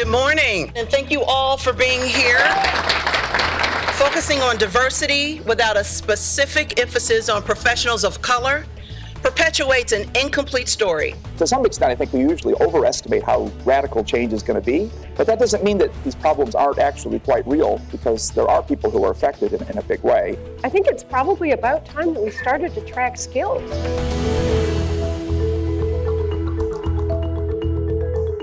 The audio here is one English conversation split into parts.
Good morning, and thank you all for being here. Focusing on diversity without a specific emphasis on professionals of color perpetuates an incomplete story. To some extent, I think we usually overestimate how radical change is going to be, but that doesn't mean that these problems aren't actually quite real, because there are people who are affected in a big way. I think it's probably about time that we started to track skills.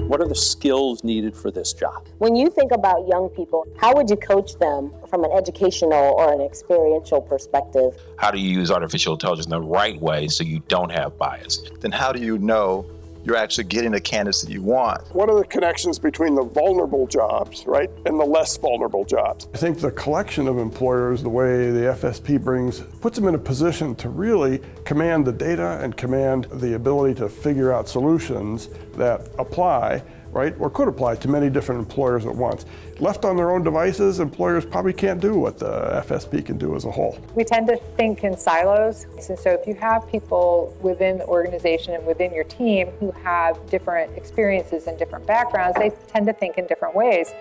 What are the skills needed for this job? When you think about young people, how would you coach them from an educational or an experiential perspective? How do you use artificial intelligence in the right way so you don't have bias? Then how do you know you're actually getting the candidates that you want? What are the connections between the vulnerable jobs, right, and the less vulnerable jobs? I think the collection of employers, the way the FSP puts them in a position to really command the data and command the ability to figure out solutions that apply, right, or could apply to many different employers at once. Left on their own devices, employers probably can't do what the FSP can do as a whole. We tend to think in silos, and so if you have people within the organization and within your team who have different experiences and different backgrounds, they tend to think in different ways.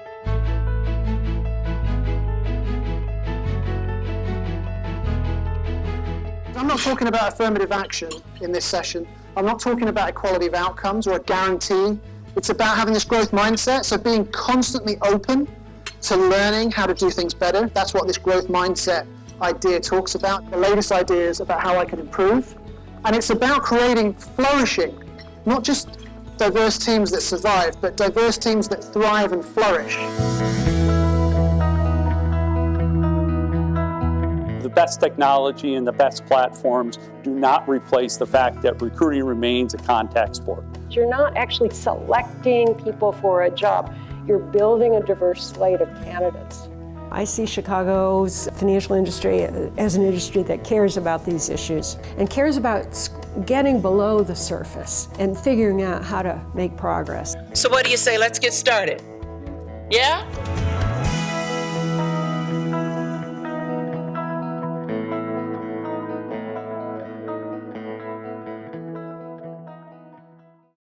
I'm not talking about affirmative action in this session. I'm not talking about equality of outcomes or a guarantee. It's about having this growth mindset, so being constantly open to learning how to do things better. That's what this growth mindset idea talks about. The latest ideas about how I can improve. And it's about creating flourishing, not just diverse teams that survive, but diverse teams that thrive and flourish. The best technology and the best platforms do not replace the fact that recruiting remains a contact sport. You're not actually selecting people for a job. You're building a diverse slate of candidates. I see Chicago's financial industry as an industry that cares about these issues and cares about getting below the surface and figuring out how to make progress. So what do you say? Let's get started. Yeah?